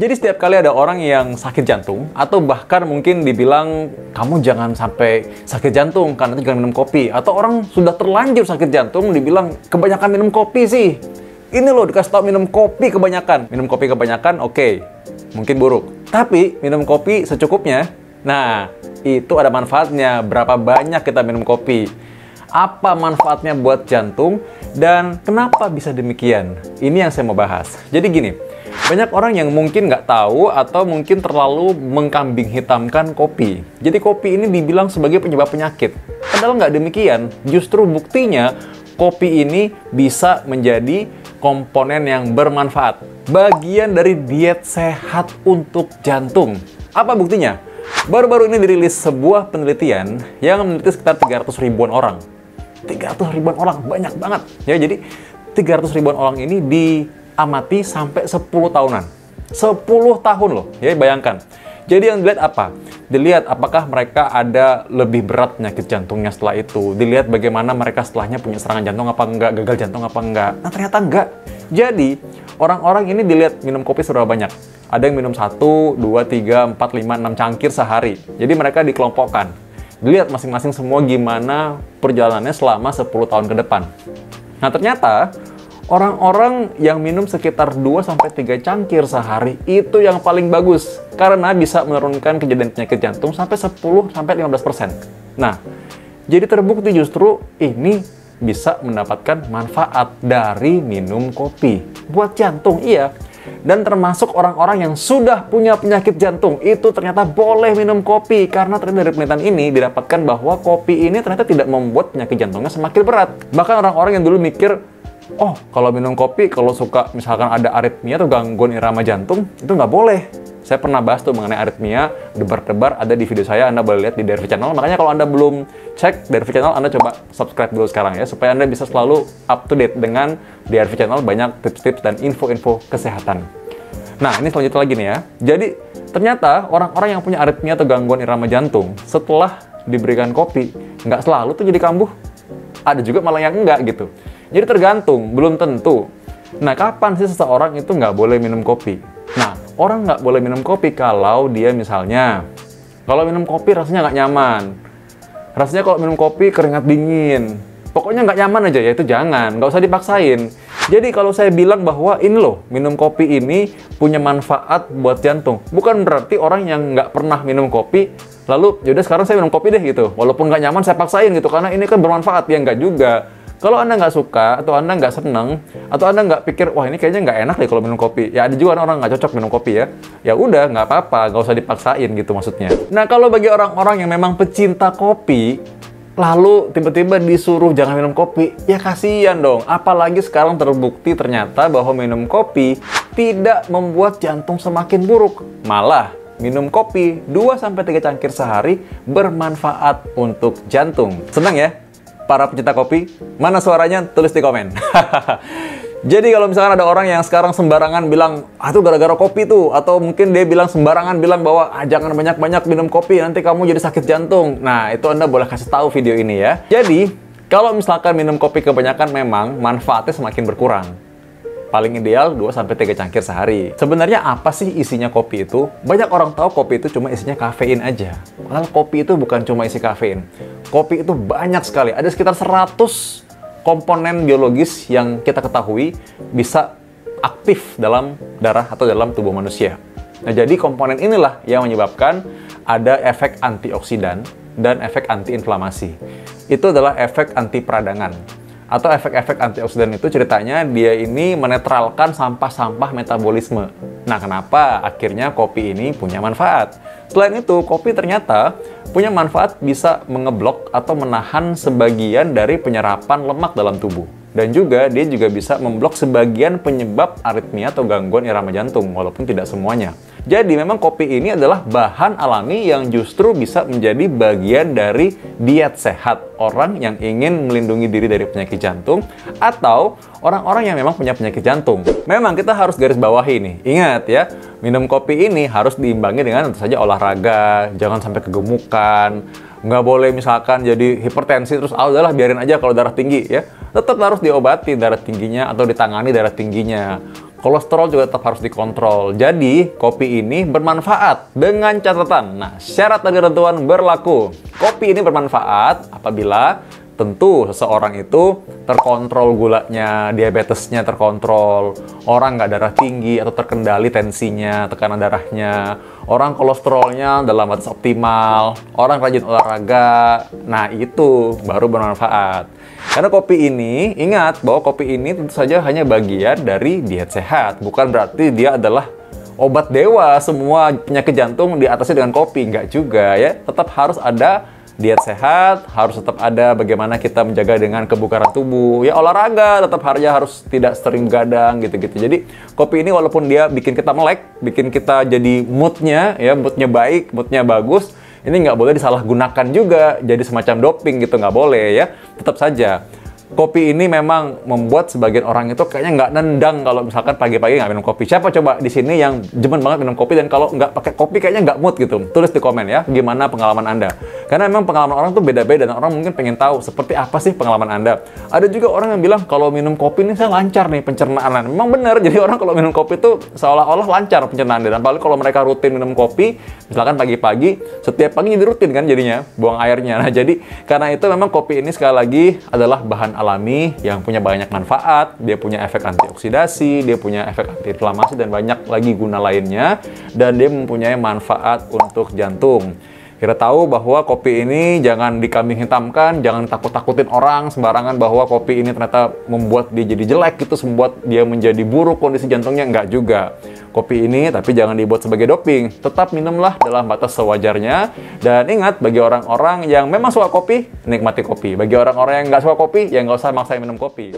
Jadi setiap kali ada orang yang sakit jantung, atau bahkan mungkin dibilang, kamu jangan sampai sakit jantung karena jangan minum kopi. Atau orang sudah terlanjur sakit jantung, dibilang, kebanyakan minum kopi sih. Ini loh, dikasih tau minum kopi kebanyakan. Minum kopi kebanyakan, oke, mungkin buruk. Tapi minum kopi secukupnya, nah itu ada manfaatnya. Berapa banyak kita minum kopi? Apa manfaatnya buat jantung? Dan kenapa bisa demikian? Ini yang saya mau bahas. Jadi gini, banyak orang yang mungkin nggak tahu atau mungkin terlalu mengkambing hitamkan kopi. Jadi kopi ini dibilang sebagai penyebab penyakit. Padahal nggak demikian. Justru buktinya kopi ini bisa menjadi komponen yang bermanfaat. Bagian dari diet sehat untuk jantung. Apa buktinya? Baru-baru ini dirilis sebuah penelitian yang meneliti sekitar 300 ribuan orang. 300 ribuan orang, banyak banget. Ya, jadi 300 ribuan orang ini diamati sampai 10 tahunan. 10 tahun loh, ya bayangkan. Jadi yang dilihat apa? Dilihat apakah mereka ada lebih berat penyakit jantungnya setelah itu. Dilihat bagaimana mereka setelahnya punya serangan jantung apa enggak, gagal jantung apa enggak. Nah ternyata enggak. Jadi orang-orang ini dilihat minum kopi seberapa banyak. Ada yang minum 1, 2, 3, 4, 5, 6 cangkir sehari. Jadi mereka dikelompokkan. Dilihat masing-masing semua gimana perjalanannya selama 10 tahun ke depan. Nah ternyata orang-orang yang minum sekitar 2-3 cangkir sehari itu yang paling bagus. Karena bisa menurunkan kejadian penyakit jantung sampai 10-15%. Nah, jadi terbukti justru ini bisa mendapatkan manfaat dari minum kopi. Buat jantung, iya. Dan termasuk orang-orang yang sudah punya penyakit jantung, itu ternyata boleh minum kopi. Karena ternyata dari penelitian ini didapatkan bahwa kopi ini ternyata tidak membuat penyakit jantungnya semakin berat. Bahkan orang-orang yang dulu mikir, oh kalau minum kopi, kalau suka misalkan ada aritmia atau gangguan irama jantung, itu nggak boleh. Saya pernah bahas tuh mengenai aritmia, debar-debar, ada di video saya, Anda boleh lihat di DRV Channel. Makanya kalau Anda belum cek DRV Channel, Anda coba subscribe dulu sekarang ya, supaya Anda bisa selalu up to date dengan DRV Channel, banyak tips-tips dan info-info kesehatan. Nah, ini selanjutnya lagi nih ya. Jadi, ternyata orang-orang yang punya aritmia atau gangguan irama jantung, setelah diberikan kopi, nggak selalu tuh jadi kambuh. Ada juga malah yang enggak gitu. Jadi tergantung, belum tentu. Nah, kapan sih seseorang itu nggak boleh minum kopi? Nah, orang nggak boleh minum kopi kalau dia misalnya, kalau minum kopi rasanya nggak nyaman. Rasanya kalau minum kopi keringat dingin. Pokoknya nggak nyaman aja, ya itu jangan, nggak usah dipaksain. Jadi kalau saya bilang bahwa ini loh, minum kopi ini punya manfaat buat jantung, bukan berarti orang yang nggak pernah minum kopi, lalu yaudah sekarang saya minum kopi deh gitu. Walaupun nggak nyaman saya paksain gitu, karena ini kan bermanfaat, ya nggak juga. Kalau Anda nggak suka, atau Anda nggak seneng, atau Anda nggak pikir, wah ini kayaknya nggak enak deh kalau minum kopi. Ya ada juga orang nggak cocok minum kopi ya. Ya udah, nggak apa-apa, nggak usah dipaksain gitu maksudnya. Nah kalau bagi orang-orang yang memang pecinta kopi, lalu tiba-tiba disuruh jangan minum kopi, ya kasihan dong. Apalagi sekarang terbukti ternyata bahwa minum kopi tidak membuat jantung semakin buruk. Malah, minum kopi 2-3 cangkir sehari bermanfaat untuk jantung. Senang ya? Para pecinta kopi, mana suaranya? Tulis di komen. Jadi kalau misalkan ada orang yang sekarang sembarangan bilang, ah itu gara-gara kopi tuh, atau mungkin dia bilang sembarangan bilang bahwa jangan banyak-banyak minum kopi, nanti kamu jadi sakit jantung. Nah, itu Anda boleh kasih tahu video ini ya. Jadi, kalau misalkan minum kopi kebanyakan memang manfaatnya semakin berkurang. Paling ideal 2-3 cangkir sehari. Sebenarnya apa sih isinya kopi itu? Banyak orang tahu kopi itu cuma isinya kafein aja. Padahal kopi itu bukan cuma isi kafein. Kopi itu banyak sekali. Ada sekitar 100 komponen biologis yang kita ketahui bisa aktif dalam darah atau dalam tubuh manusia. Nah, jadi komponen inilah yang menyebabkan ada efek antioksidan dan efek antiinflamasi. Itu adalah efek anti peradangan. Atau efek-efek antioksidan itu ceritanya dia ini menetralkan sampah-sampah metabolisme. Nah, kenapa akhirnya kopi ini punya manfaat? Selain itu, kopi ternyata punya manfaat bisa mengeblok atau menahan sebagian dari penyerapan lemak dalam tubuh. Dan juga dia juga bisa memblok sebagian penyebab aritmia atau gangguan irama jantung, walaupun tidak semuanya. Jadi memang kopi ini adalah bahan alami yang justru bisa menjadi bagian dari diet sehat orang yang ingin melindungi diri dari penyakit jantung atau orang-orang yang memang punya penyakit jantung. Memang kita harus garis bawahi nih. Ingat ya, minum kopi ini harus diimbangi dengan tentu saja olahraga, jangan sampai kegemukan. Nggak boleh misalkan jadi hipertensi terus udahlah biarin aja kalau darah tinggi ya. Tetap harus diobati darah tingginya atau ditangani darah tingginya. kolesterol juga tetap harus dikontrol. Jadi, kopi ini bermanfaat dengan catatan. Nah, syarat dan ketentuan berlaku. Kopi ini bermanfaat apabila tentu seseorang itu terkontrol gulanya, diabetesnya terkontrol, orang nggak darah tinggi atau terkendali tensinya, tekanan darahnya, orang kolesterolnya dalam batas optimal, orang rajin olahraga. Nah, itu baru bermanfaat. Karena kopi ini, ingat bahwa kopi ini tentu saja hanya bagian dari diet sehat. Bukan berarti dia adalah obat dewa, semua penyakit jantung diatasi dengan kopi. Nggak juga ya, tetap harus ada diet sehat, harus tetap ada bagaimana kita menjaga dengan kebugaran tubuh. Ya olahraga tetap harus tidak sering begadang gitu-gitu. Jadi kopi ini walaupun dia bikin kita melek, bikin kita jadi moodnya baik, moodnya bagus, ini nggak boleh disalahgunakan juga jadi semacam doping gitu, nggak boleh ya. Tetap saja kopi ini memang membuat sebagian orang itu kayaknya nggak nendang kalau misalkan pagi-pagi nggak minum kopi. Siapa coba di sini yang demen banget minum kopi dan kalau nggak pakai kopi kayaknya nggak mood gitu? Tulis di komen ya, gimana pengalaman Anda. Karena memang pengalaman orang tuh beda-beda dan orang mungkin pengen tahu seperti apa sih pengalaman Anda. Ada juga orang yang bilang kalau minum kopi ini saya lancar nih pencernaan. Memang benar, jadi orang kalau minum kopi itu seolah-olah lancar pencernaan. Dan apalagi kalau mereka rutin minum kopi, misalkan pagi-pagi, setiap pagi jadi rutin kan jadinya, buang airnya. Nah jadi karena itu memang kopi ini sekali lagi adalah bahan alami yang punya banyak manfaat, dia punya efek antioksidasi, dia punya efek antiinflamasi dan banyak lagi guna lainnya, dan dia mempunyai manfaat untuk jantung. Kita tahu bahwa kopi ini jangan dikambing hitamkan, jangan takut-takutin orang sembarangan bahwa kopi ini ternyata membuat dia jadi jelek gitu, membuat dia menjadi buruk kondisi jantungnya, enggak juga. Kopi ini tapi jangan dibuat sebagai doping, tetap minumlah dalam batas sewajarnya. Dan ingat, bagi orang-orang yang memang suka kopi, nikmati kopi. Bagi orang-orang yang nggak suka kopi, ya nggak usah maksain minum kopi.